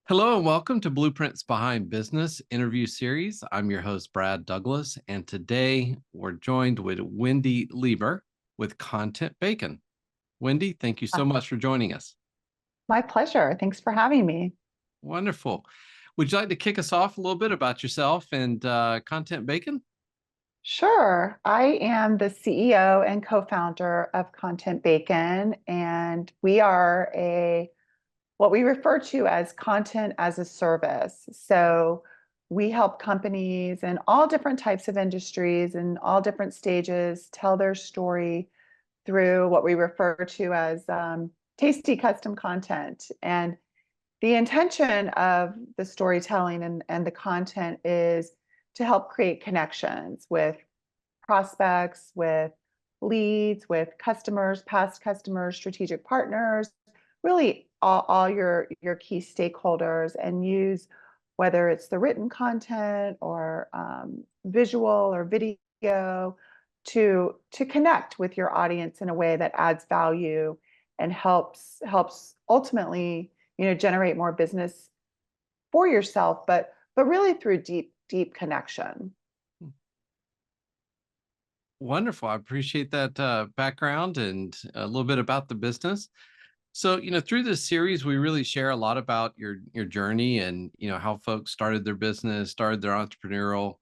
Hello and welcome to Blueprints Behind Business interview series. I'm your host, Brad Douglas, and today we're joined with Wendy Lieber with Content Bacon. Wendy, thank you Uh, so much for joining us. My pleasure. Thanks for having me. Wonderful. Would you like to kick us off a little bit about yourself and Content Bacon? Sure. I am the CEO and co-founder of Content Bacon, and we are what we refer to as content as a service. So we help companies in all different types of industries and all different stages tell their story through what we refer to as tasty custom content. And the intention of the storytelling and the content is to help create connections with prospects, with leads, with customers, past customers, strategic partners, really all your key stakeholders, and use whether it's the written content or visual or video to connect with your audience in a way that adds value and helps ultimately generate more business for yourself, but really through deep connection. Wonderful. I appreciate that background and a little bit about the business. So, through this series, we really share a lot about your journey and how folks started their business, started their entrepreneurial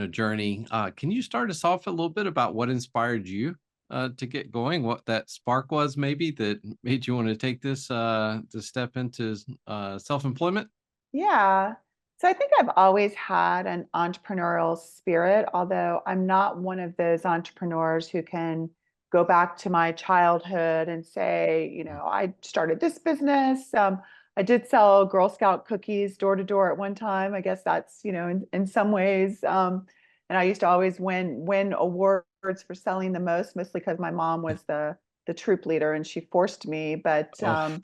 journey. Can you start us off a little bit about what inspired you to get going? What that spark was, maybe that made you want to take this step into self-employment? Yeah. So I think I've always had an entrepreneurial spirit, although I'm not one of those entrepreneurs who can go back to my childhood and say, I started this business. I did sell Girl Scout cookies door to door at one time. I guess that's, in some ways. And I used to always win awards for selling the most, mostly because my mom was the troop leader and she forced me. But Oh,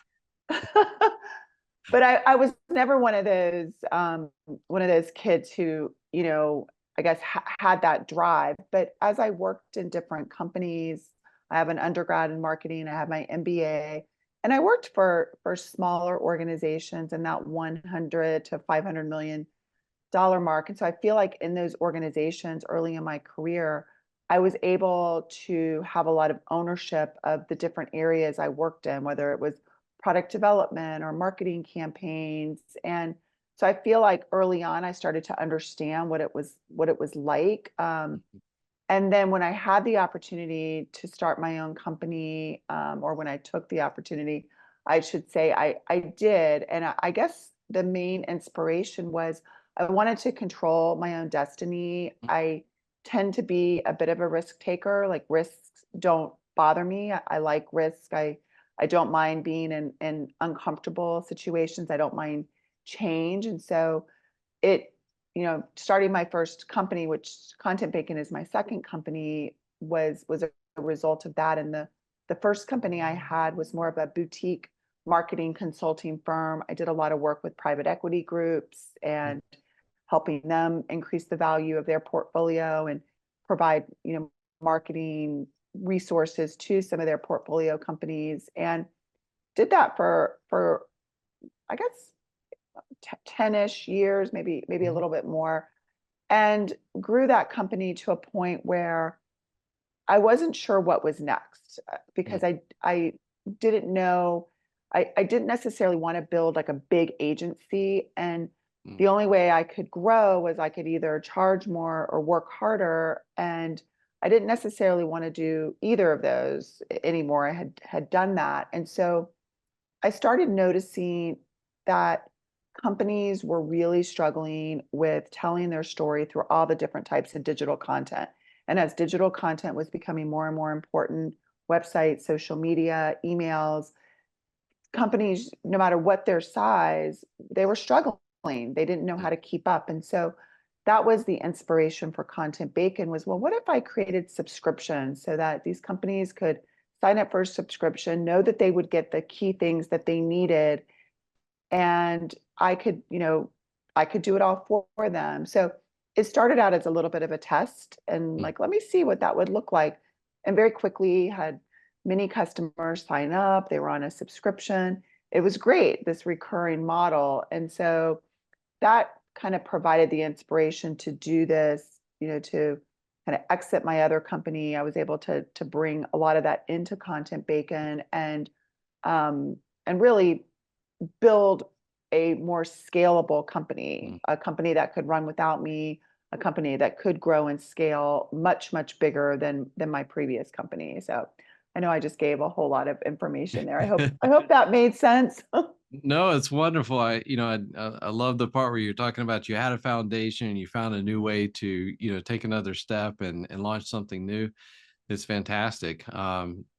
but I was never one of those kids who, I guess had that drive. But as I worked in different companies, I have an undergrad in marketing, I have my MBA, and I worked for smaller organizations in that 100 to 500 million dollar mark. And so I feel like in those organizations early in my career, I was able to have a lot of ownership of the different areas I worked in, whether it was product development or marketing campaigns. And so I feel like early on I started to understand what it was like. And then when I had the opportunity to start my own company, or when I took the opportunity, I should say I did. And I guess the main inspiration was I wanted to control my own destiny. I tend to be a bit of a risk taker. Like risks don't bother me. I like risk. I don't mind being in uncomfortable situations. I don't mind change. And so it, starting my first company, which Content Bacon is my second company, was a result of that. And the first company I had was more of a boutique marketing consulting firm. I did a lot of work with private equity groups and helping them increase the value of their portfolio and provide, marketing resources to some of their portfolio companies, and did that for I guess 10-ish years, maybe a mhm. little bit more, and grew that company to a point where I wasn't sure what was next, Mm, because I didn't know. I didn't necessarily want to build like a big agency, and mm, the only way I could grow was I could either charge more or work harder, and I didn't necessarily want to do either of those anymore. I had done that, and so I started noticing that companies were really struggling with telling their story through all the different types of digital content. And as digital content was becoming more and more important, websites, social media, emails, companies, no matter what their size, they were struggling. They didn't know mm, how to keep up. And so that was the inspiration for Content Bacon was, well, what if I created subscriptions so that these companies could sign up for a subscription, know that they would get the key things that they needed, and I could do it all for them. So it started out as a little bit of a test and mm. like, let me see what that would look like. And very quickly had many customers sign up. They were on a subscription. it was great, this recurring model. And so that kind of provided the inspiration to do this, to kind of exit my other company. I was able to bring a lot of that into Content Bacon and really build a more scalable company, Mm. a company that could run without me, a company that could grow and scale much bigger than my previous company. So I know I just gave a whole lot of information there. I hope that made sense. No, it's wonderful. I love the part where you're talking about you had a foundation and you found a new way to, take another step and launch something new. It's fantastic.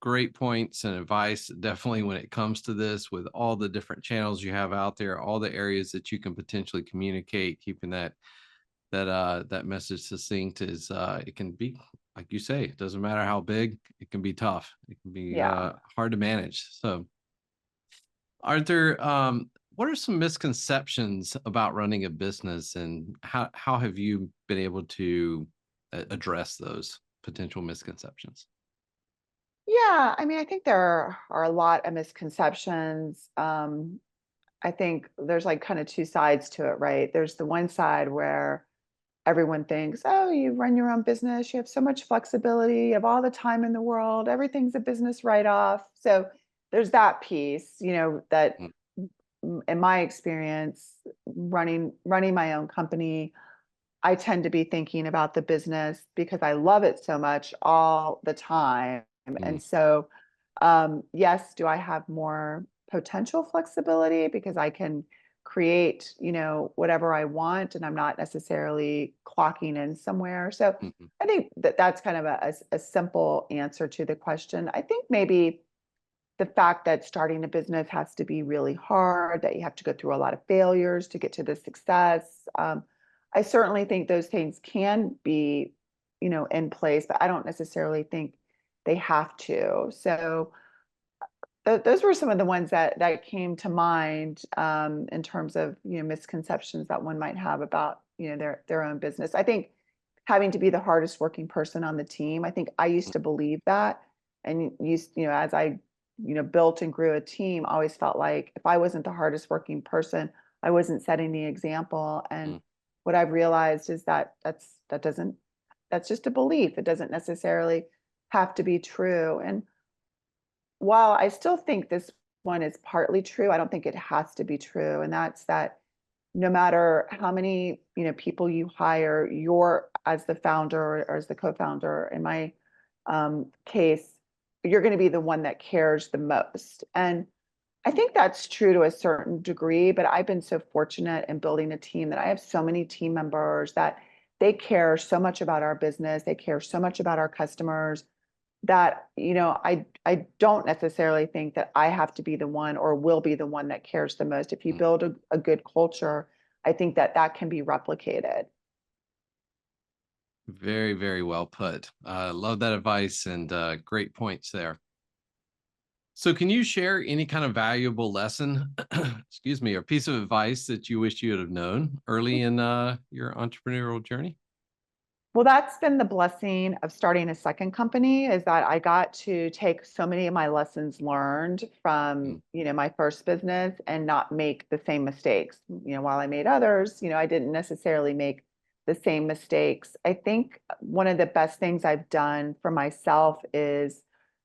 Great points and advice, definitely when it comes to this, with all the different channels you have out there, all the areas that you can potentially communicate, keeping that message succinct is it can be, like you say, it doesn't matter how big, it can be tough. It can be Yeah. hard to manage. So are there what are some misconceptions about running a business, and how have you been able to address those potential misconceptions? Yeah, I mean, I think there are a lot of misconceptions. I think there's like kind of two sides to it, right? There's the one side where everyone thinks, oh, you run your own business, you have so much flexibility, you have all the time in the world, everything's a business write-off. So there's that piece, that Mm, in my experience, running my own company, I tend to be thinking about the business because I love it so much all the time. mm, And so, yes, do I have more potential flexibility because I can create, whatever I want and I'm not necessarily clocking in somewhere. So mhm, I think that that's kind of a simple answer to the question. I think maybe the fact that starting a business has to be really hard, that you have to go through a lot of failures to get to the success. I certainly think those things can be, in place, but I don't necessarily think they have to. So those were some of the ones that came to mind in terms of misconceptions that one might have about their own business. I think having to be the hardest working person on the team. I think I used to believe that, and as I built and grew a team, I always felt like if I wasn't the hardest working person, I wasn't setting the example. And mm, what I've realized is that that's just a belief. It doesn't necessarily have to be true. And while I still think this one is partly true, I don't think it has to be true. And that's that no matter how many, people you hire, you're as the founder or as the co-founder, in my case, you're going to be the one that cares the most. And I think that's true to a certain degree, but I've been so fortunate in building a team that I have so many team members that they care so much about our business, they care so much about our customers that I don't necessarily think that I have to be the one or will be the one that cares the most. If you mm. build a good culture, I think that that can be replicated. Very, very well put. Love that advice and great points there. So, can you share any kind of valuable lesson, excuse me, or piece of advice that you wish you would have known early in your entrepreneurial journey? Well, that's been the blessing of starting a second company is that I got to take so many of my lessons learned from, Mm, my first business and not make the same mistakes. While I made others, I didn't necessarily make the same mistakes. I think one of the best things I've done for myself is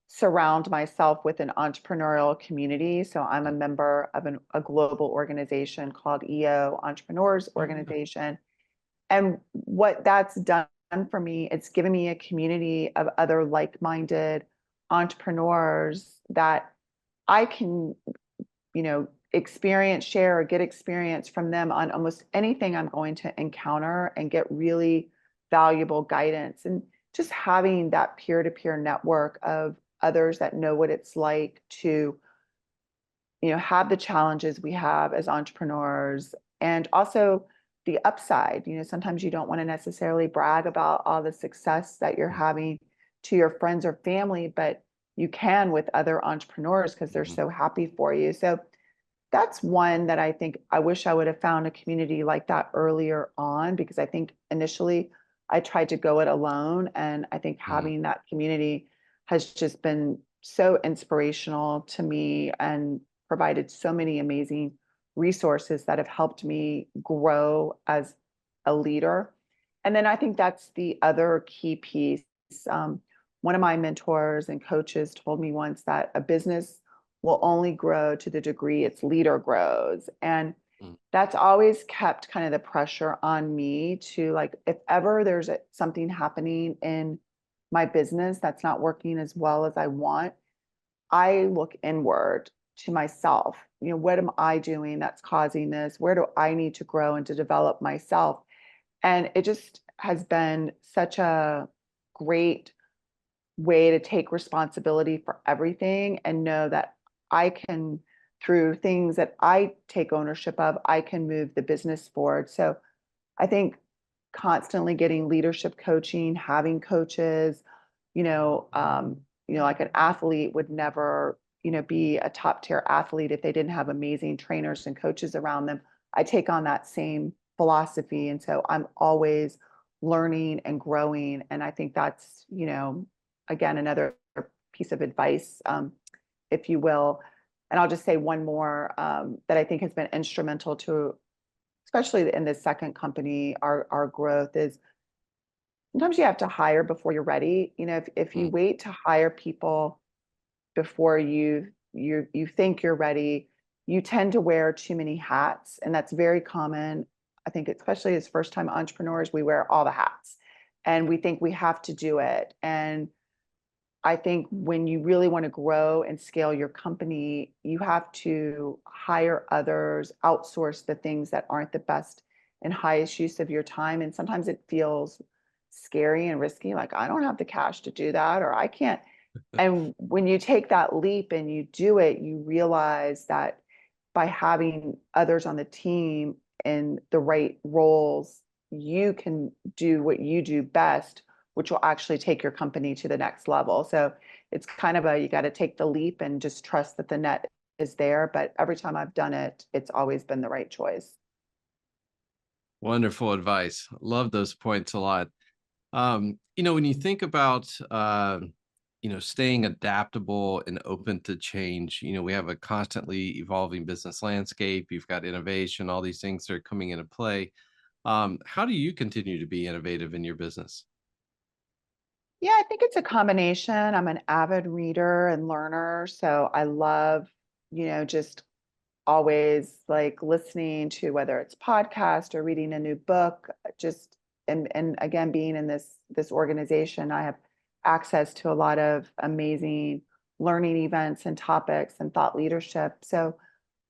surround myself with an entrepreneurial community. So I'm a mm. member of a global organization called EO Entrepreneurs Oh, yeah. Organization. And what that's done for me, it's given me a community of other like-minded entrepreneurs that I can, share or get experience from them on almost anything I'm going to encounter and get really valuable guidance. And just having that peer-to-peer network of others that know what it's like to have the challenges we have as entrepreneurs and also the upside. Sometimes you don't want to necessarily brag about all the success that you're Mm, having to your friends or family, but you can with other entrepreneurs because they're mhm, so happy for you. So that's one that I think I wish I would have found a community like that earlier on because I think initially I tried to go it alone. And I think mm. having that community has just been so inspirational to me and provided so many amazing resources that have helped me grow as a leader. And then I think that's the other key piece. Um, One of my mentors and coaches told me once that a business will only grow to the degree its leader grows. And Mm. that's always kept kind of the pressure on me to, like, if ever there's something happening in my business that's not working as well as I want, I look inward to myself. What am I doing that's causing this? Where do I need to grow and to develop myself? And it just has been such a great way to take responsibility for everything and know that I can, through things that I take ownership of, I can move the business forward. So I think constantly getting leadership coaching, having coaches, like an athlete would never, be a top tier athlete if they didn't have amazing trainers and coaches around them. I take on that same philosophy. And so I'm always learning and growing. And I think that's, again, another piece of advice, if you will. And I'll just say one more that I think has been instrumental to, especially in this second company, our growth is sometimes you have to hire before you're ready. If you Mm. wait to hire people before you think you're ready, you tend to wear too many hats, and that's very common. I think especially as first time entrepreneurs, we wear all the hats and we think we have to do it. And I think when you really want to grow and scale your company, you have to hire others, outsource the things that aren't the best and highest use of your time. And sometimes it feels scary and risky, like I don't have the cash to do that, or I can't. And when you take that leap and you do it, you realize that by having others on the team in the right roles, you can do what you do best, which will actually take your company to the next level. So it's kind of you got to take the leap and just trust that the net is there. But every time I've done it, it's always been the right choice. Wonderful advice. Love those points a lot. When you think about, staying adaptable and open to change, we have a constantly evolving business landscape. You've got innovation, all these things that are coming into play. How do you continue to be innovative in your business? Yeah, I think it's a combination. I'm an avid reader and learner. So I love, just always like listening to whether it's podcast or reading a new book, just and again being in this organization, I have access to a lot of amazing learning events and topics and thought leadership. So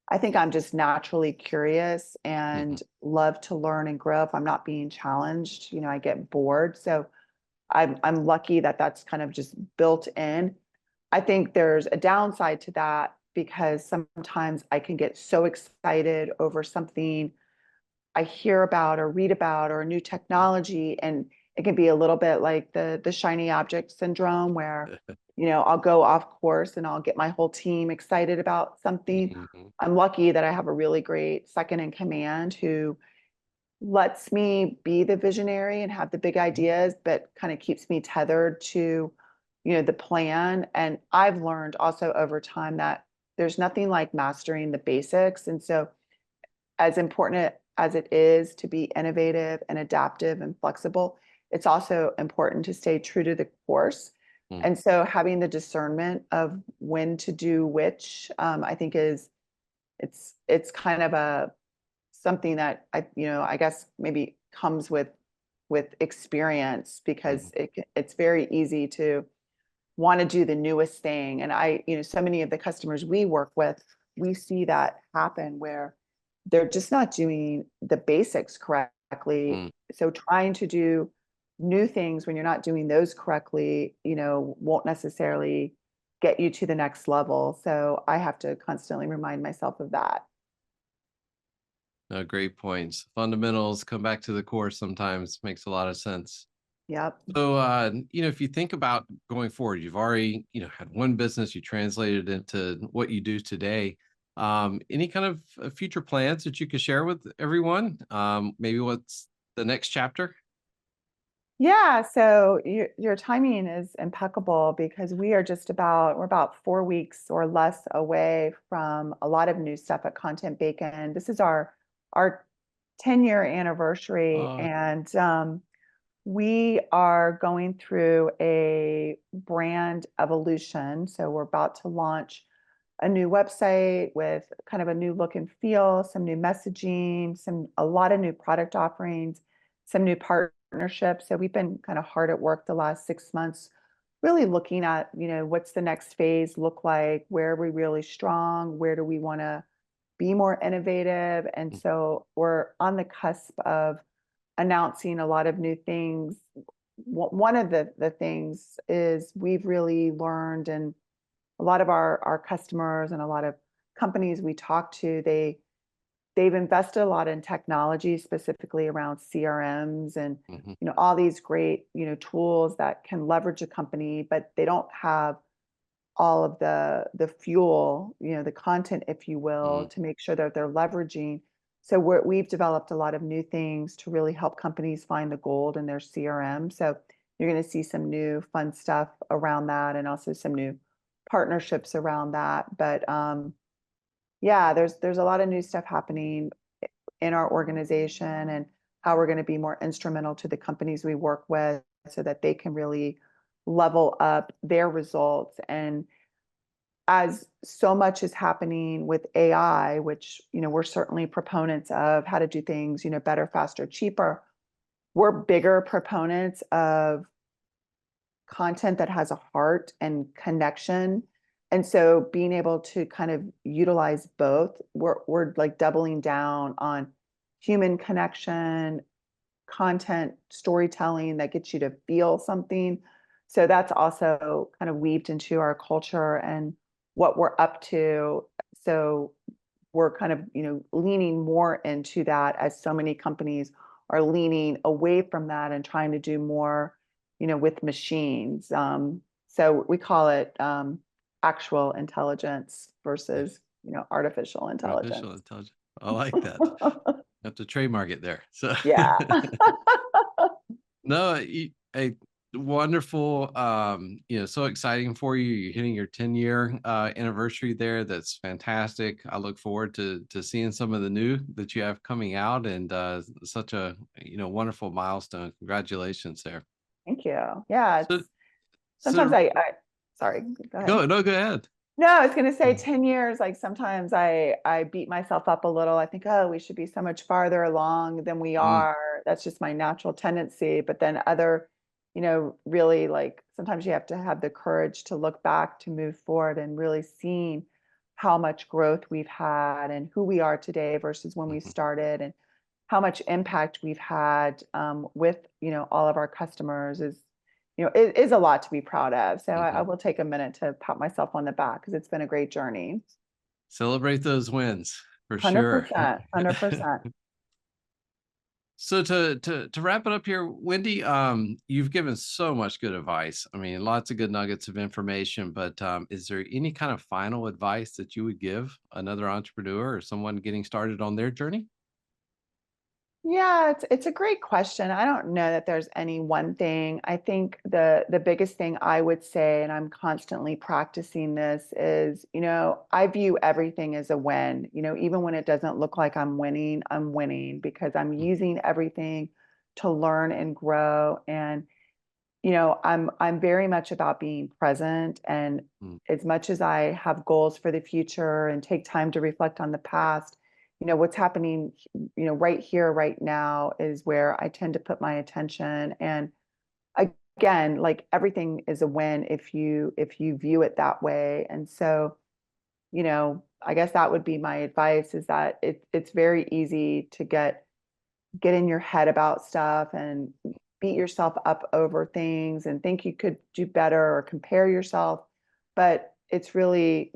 I think I'm just naturally curious Mhm. and love to learn and grow. If I'm not being challenged, I get bored. So I'm lucky that that's kind of just built in. I think there's a downside to that because sometimes I can get so excited over something I hear about or read about or a new technology, and it can be a little bit like the shiny object syndrome where, I'll go off course and I'll get my whole team excited about something. Mhm. I'm lucky that I have a really great second in command who lets me be the visionary and have the big ideas, but kind of keeps me tethered to, the plan. And I've learned also over time that there's nothing like mastering the basics. And so, as important as it is to be innovative and adaptive and flexible, it's also important to stay true to the course. Mm. And so, having the discernment of when to do which, I think it's kind of a something that I guess maybe comes with experience Mhm. because it's very easy to want to do the newest thing. And so many of the customers we work with, we see that happen where they're just not doing the basics correctly. Mm. So trying to do new things when you're not doing those correctly, won't necessarily get you to the next level. So I have to constantly remind myself of that. Great points. Fundamentals, come back to the core sometimes makes a lot of sense. Yep. So, if you think about going forward, you've already, had one business, you translated into what you do today. Any kind of future plans that you could share with everyone? Maybe what's the next chapter? Yeah, so your timing is impeccable because we're about 4 weeks or less away from a lot of new stuff at Content Bacon. This is our 10-year anniversary, Uh, and we are going through a brand evolution. So we're about to launch a new website with kind of a new look and feel, some new messaging, a lot of new product offerings, some new partnerships. So we've been kind of hard at work the last 6 months, really looking at, what's the next phase look like? Where are we really strong? Where do we want to be more innovative? And mm, so we're on the cusp of announcing a lot of new things. One of the things is we've really learned, and a lot of our customers and a lot of companies we talk to, they've invested a lot in technology, specifically around CRMs and mhm, all these great tools that can leverage a company, but they don't have all of the fuel, the content, if you will, mhm, to make sure that they're leveraging. So we've developed a lot of new things to really help companies find the gold in their CRM. So you're going to see some new fun stuff around that, and also some new partnerships around that. But yeah, there's a lot of new stuff happening in our organization, and how we're going to be more instrumental to the companies we work with so that they can really level up their results. And as so much is happening with AI, which, we're certainly proponents of how to do things, better, faster, cheaper, we're bigger proponents of content that has a heart and connection. And so being able to kind of utilize both, we're like doubling down on human connection, content, storytelling that gets you to feel something. So that's also kind of weaved into our culture and what we're up to. So we're kind of, leaning more into that, as so many companies are leaning away from that and trying to do more, with machines. So we call it actual intelligence yeah, versus, artificial artificial intelligence. intelligence. I like that. Have to trademark it there. So Yeah. no, a wonderful, so exciting for you. You're hitting your 10-year anniversary there. That's fantastic. I look forward to seeing some of the new that you have coming out, and such a wonderful milestone. Congratulations there. Thank you. Yeah, So it's sometimes so sorry, go ahead. go ahead. No, I was going to say 10 years, like sometimes I beat myself up a little. I think, oh, we should be so much farther along than we Mm, are. That's just my natural tendency. But then really, like sometimes you have to have the courage to look back, to move forward, and really seeing how much growth we've had and who we are today versus when we mhm, started, and how much impact we've had with, all of our customers is, it is a lot to be proud of. So I mhm. will take a minute to pat myself on the back because it's been a great journey. Celebrate those wins for sure. 100%, 100%. So to wrap it up here, Wendy, you've given so much good advice. I mean, lots of good nuggets of information, but is there any kind of final advice that you would give another entrepreneur or someone getting started on their journey? Yeah, it's a great question. I don't know that there's any one thing. I think the biggest thing I would say, and I'm constantly practicing this, is, I view everything as a win. Even when it doesn't look like I'm winning because I'm Mm, using everything to learn and grow. And I'm very much about being present. And mm, as much as I have goals for the future and take time to reflect on the past, what's happening, right here, right now is where I tend to put my attention. And again, like everything is a win if you view it that way. And so, I guess that would be my advice, is that it's very easy to get in your head about stuff and beat yourself up over things and think you could do better or compare yourself. But it's really,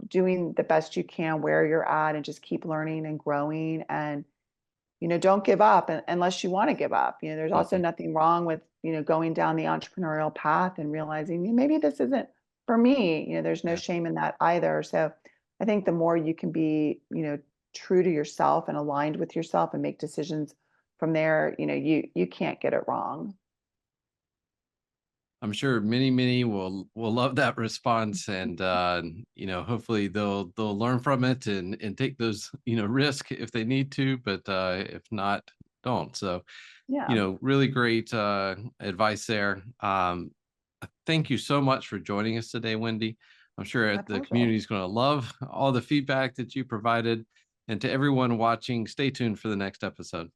doing the best you can where you're at and just keep learning and growing. And, don't give up unless you want to give up. There's also mhm. nothing wrong with, going down the entrepreneurial path and realizing, maybe this isn't for me. There's no Yeah. shame in that either. So I think the more you can be, true to yourself and aligned with yourself and make decisions from there, you can't get it wrong. I'm sure many will love that response, and hopefully they'll learn from it and take those risk if they need to, but if not, don't. So Yeah, really great advice there. Thank you so much for joining us today, Wendy. I'm sure my the pleasure. community is going to love all the feedback that you provided. And to everyone watching, stay tuned for the next episode.